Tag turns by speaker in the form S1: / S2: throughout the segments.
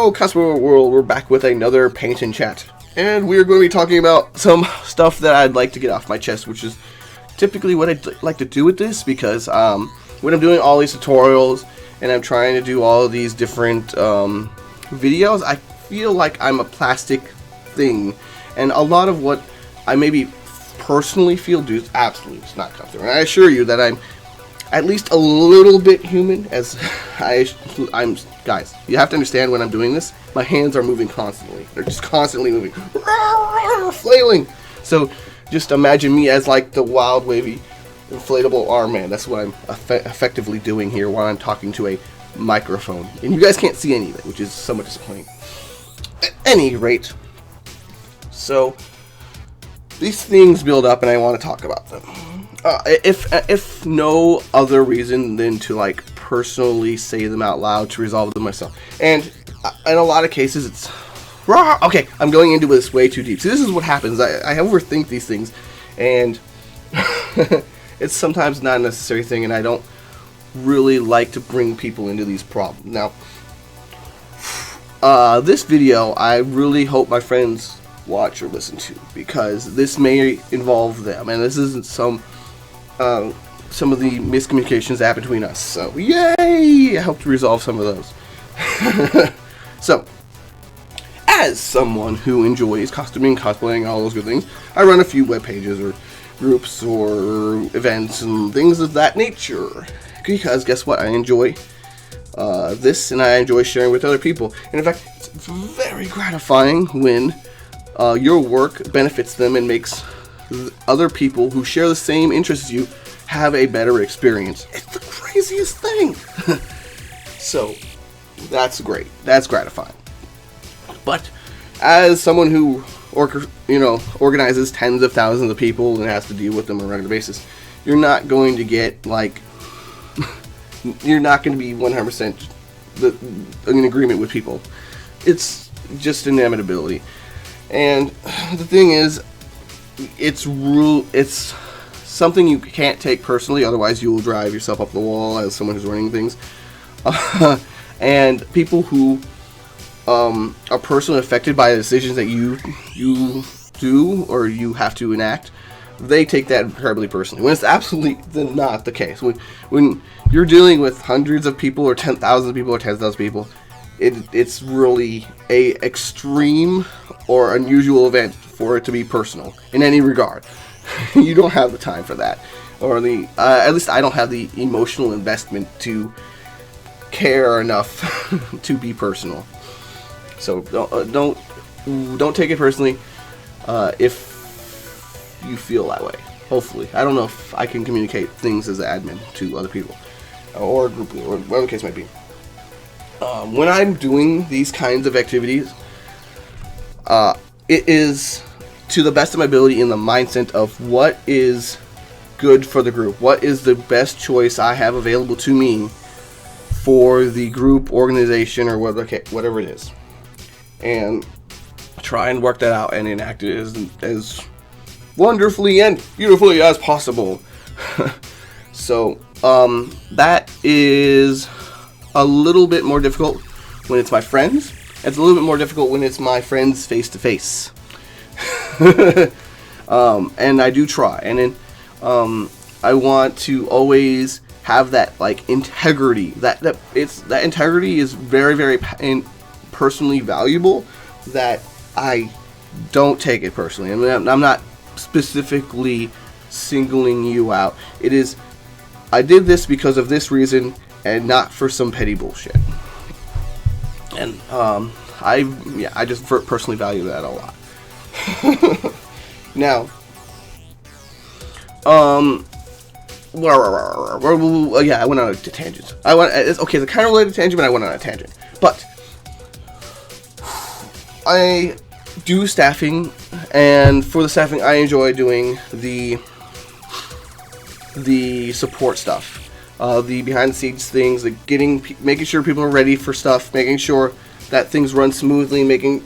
S1: Hello, Cosmo World. We're back with another Paint and Chat, and we're going to be talking about some stuff that I'd like to get off my chest, which is typically what I'd like to do with this, because when I'm doing all these tutorials and I'm trying to do all of these different videos, I feel like I'm a plastic thing, and a lot of what I maybe personally feel does absolutely not come through. And I assure you that I'm at least a little bit human, as I'm guys, you have to understand when I'm doing this, my hands are moving constantly. They're just constantly moving, flailing. So just imagine me as like the wild, wavy, inflatable arm man. That's what I'm effectively doing here while I'm talking to a microphone. And you guys can't see any of it, which is somewhat disappointing. At any rate, so these things build up and I want to talk about them. If no other reason than to like personally say them out loud to resolve them myself. And in a lot of cases it's okay, I'm going into this way too deep. So this is what happens. I overthink these things, and it's sometimes not a necessary thing, and I don't really like to bring people into these problems. Now, this video I really hope my friends watch or listen to, because this may involve them, and this isn't some of the miscommunications that happen between us. So yay! I hope to resolve some of those. So, as someone who enjoys costuming, cosplaying, all those good things, I run a few web pages or groups or events and things of that nature. Because guess what? I enjoy this, and I enjoy sharing with other people. And in fact, it's very gratifying when your work benefits them and makes other people who share the same interests as you have a better experience. It's the craziest thing. So that's great. That's gratifying. But as someone who organizes tens of thousands of people and has to deal with them on a regular basis, you're not going to get like you're not going to be 100% in agreement with people. It's just inevitability. And the thing is, it's something you can't take personally, otherwise you will drive yourself up the wall as someone who's running things. And people who are personally affected by the decisions that you do or you have to enact, they take that incredibly personally, when it's absolutely not the case. When you're dealing with hundreds of people or 10,000 of people or 10,000 people, it's really a extreme or unusual event for it to be personal in any regard. You don't have the time for that, or at least I don't have the emotional investment to care enough to be personal. So don't take it personally if you feel that way. Hopefully, I don't know if I can communicate things as an admin to other people or a group or whatever the case might be. When I'm doing these kinds of activities, it is to the best of my ability in the mindset of what is good for the group. What is the best choice I have available to me for the group, organization, or whatever it is. And try and work that out and enact it as wonderfully and beautifully as possible. So, that is a little bit more difficult when it's my friends. It's a little bit more difficult when it's my friends face to face. And I do try, and then I want to always have that like integrity. That integrity is very, very personally valuable. That I don't take it personally. I mean, I'm not specifically singling you out. It is, I did this because of this reason, and not for some petty bullshit. And I just personally value that a lot. Now, yeah, I went on a tangent. It's kind of related to tangent, but I went on a tangent. But I do staffing, and for the staffing, I enjoy doing the support stuff. The behind the scenes things, like making sure people are ready for stuff, making sure that things run smoothly, making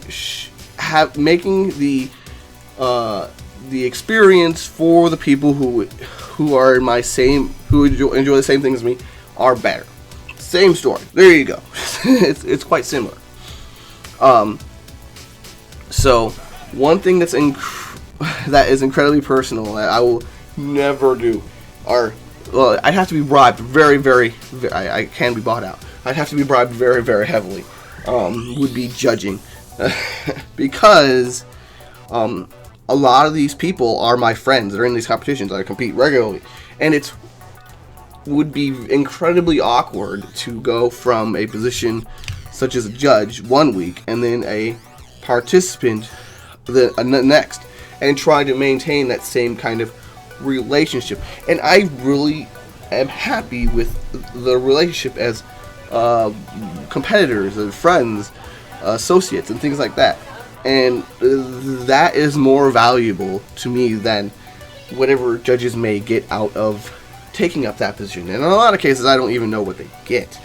S1: the experience for the people who are who enjoy the same things as me are better. Same story. There you go. It's quite similar. So one thing that is incredibly personal that I will never do are, well, I'd have to be bribed very, I can be bought out. I'd have to be bribed very heavily. Would be judging. Because a lot of these people are my friends. They're in these competitions. I compete regularly. And it would be incredibly awkward to go from a position such as a judge one week and then a participant the next, and try to maintain that same kind of relationship. And I really am happy with the relationship as competitors and friends, associates, and things like that. And that is more valuable to me than whatever judges may get out of taking up that position. And in a lot of cases, I don't even know what they get.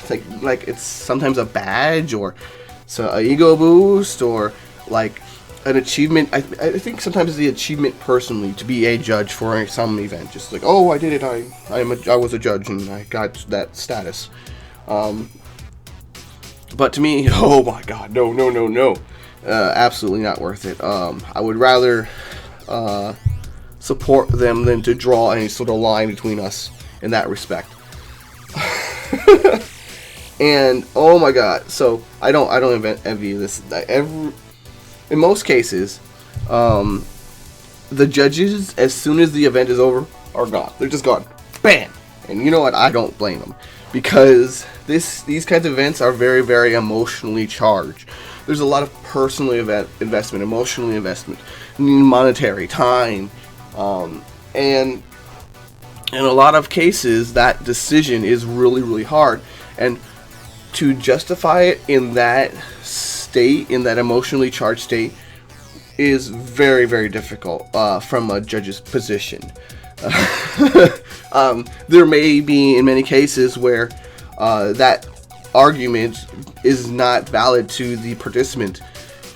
S1: It's like it's sometimes a badge, or so an ego boost, or like an achievement. I think sometimes the achievement personally to be a judge for some event, just like, oh, I did it. I was a judge and I got that status. But to me, oh my God, no, absolutely not worth it. I would rather support them than to draw any sort of line between us in that respect. And oh my God, so I don't envy this. In most cases, the judges, as soon as the event is over, are gone. They're just gone. Bam! And you know what? I don't blame them, because these kinds of events are very emotionally charged. There's a lot of personal investment, emotional investment, monetary, time, and in a lot of cases, that decision is really hard. And to justify it in that state, in that emotionally charged state, is very difficult from a judge's position. There may be, in many cases, where that argument is not valid to the participant,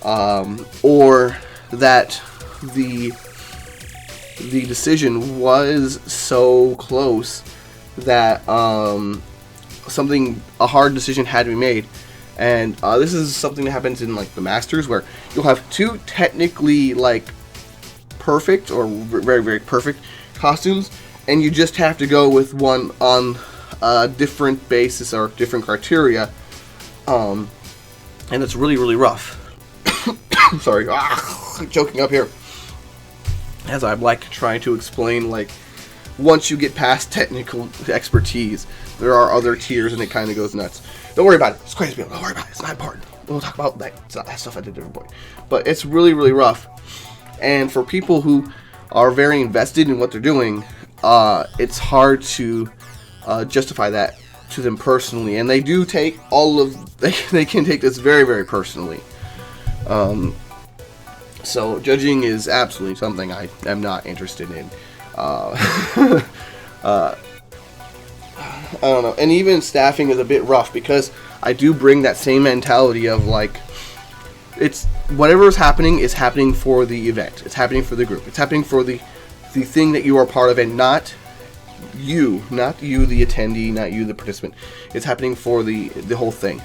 S1: or that the decision was so close that a hard decision had to be made. And this is something that happens in like the Masters, where you'll have two technically like perfect or very perfect costumes, and you just have to go with one on a different basis or different criteria, and it's really rough. Sorry, I'm choking up here as I'm like trying to explain, like, once you get past technical expertise, there are other tiers, and it kind of goes nuts. Don't worry about it. It's crazy. Don't worry about it. It's not important. We'll talk about that. It's not that stuff at a different point. But it's really rough. And for people who are very invested in what they're doing, it's hard to justify that to them personally. And they do take they can take this very personally. So judging is absolutely something I am not interested in. I don't know. And even staffing is a bit rough, because I do bring that same mentality of like, it's whatever is happening for the event. It's happening for the group. It's happening for the thing that you are part of, and not you the attendee, not you the participant. It's happening for the whole thing.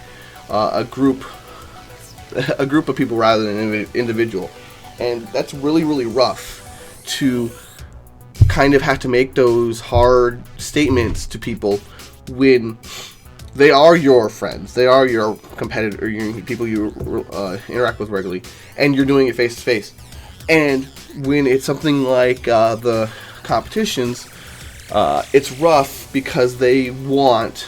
S1: A group of people rather than an individual. And that's really rough to kind of have to make those hard statements to people when they are your friends, they are your competitor, people you interact with regularly, and you're doing it face to face. And when it's something like the competitions, it's rough because they want,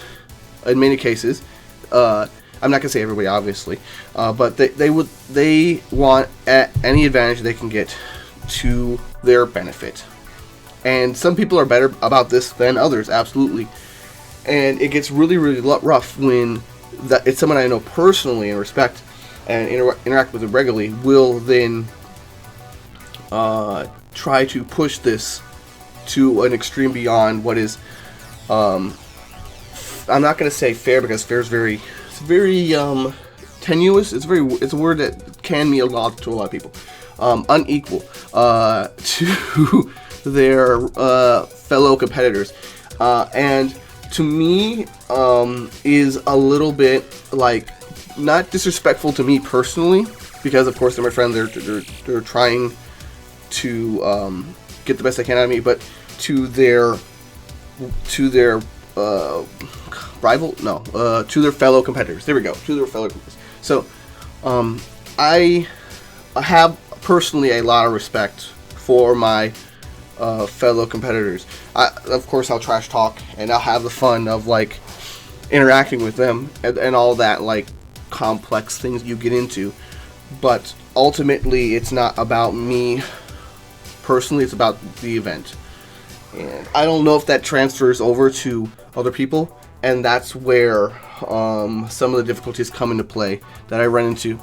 S1: in many cases, I'm not gonna say everybody, obviously, but they want any advantage they can get to their benefit. And some people are better about this than others, absolutely. And it gets really rough when it's someone I know personally and respect and interact with them regularly will then try to push this to an extreme beyond what is, I'm not going to say fair, because fair is very tenuous. It's a word that can mean a lot to a lot of people. Unequal to their fellow competitors, and to me is a little bit like not disrespectful to me personally, because of course they're my friends. They're trying to get the best they can out of me, but to their rival, no, to their fellow competitors. There we go, to their fellow competitors. So, I have personally a lot of respect for my fellow competitors. Of course, I'll trash talk and I'll have the fun of like interacting with them and all that like complex things you get into. But ultimately, it's not about me personally. It's about the event. And I don't know if that transfers over to other people, and that's where some of the difficulties come into play that I run into.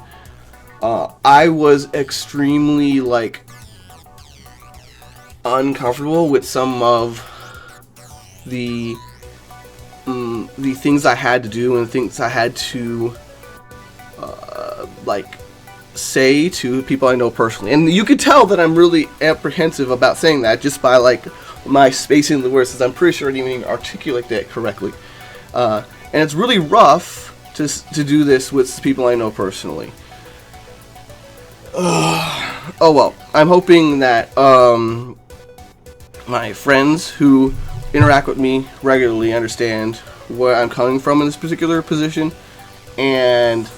S1: I was extremely like uncomfortable with some of the things I had to do and things I had to like say to people I know personally, and you could tell that I'm really apprehensive about saying that just by like my spacing of the words, because I'm pretty sure I didn't even articulate that correctly. And it's really rough to do this with people I know personally. Oh well, I'm hoping that my friends who interact with me regularly understand where I'm coming from in this particular position, and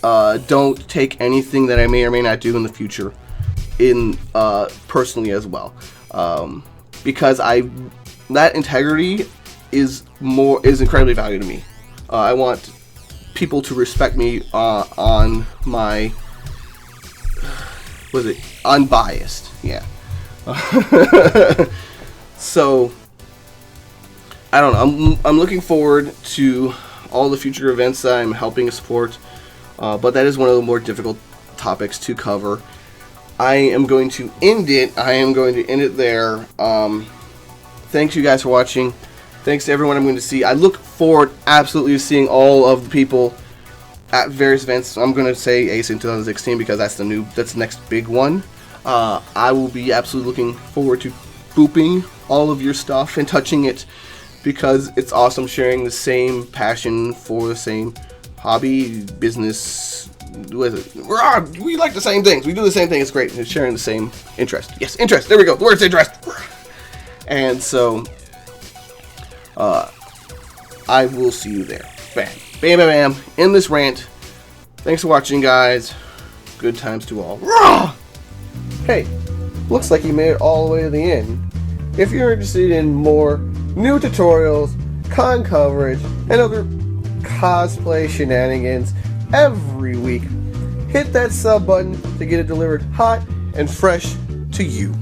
S1: don't take anything that I may or may not do in the future in personally as well. Because that integrity is incredibly valuable to me. I want people to respect me on my unbiased, yeah. So I don't know. I'm looking forward to all the future events that I'm helping support, but that is one of the more difficult topics to cover. I am going to end it there. Thanks you guys for watching. Thanks to everyone I'm going to see. I look forward absolutely to seeing all of the people at various events. I'm going to say ASIN 2016 because that's the next big one. I will be absolutely looking forward to booping all of your stuff and touching it, because it's awesome sharing the same passion for the same hobby, business. We like the same things. We do the same thing. It's great. It's sharing the same interest. Yes, interest. There we go. The word's interest. And so, I will see you there. Bam. Bam, bam, bam. In this rant. Thanks for watching, guys. Good times to all. Rah! Hey, looks like you made it all the way to the end. If you're interested in more new tutorials, con coverage, and other cosplay shenanigans every week, hit that sub button to get it delivered hot and fresh to you.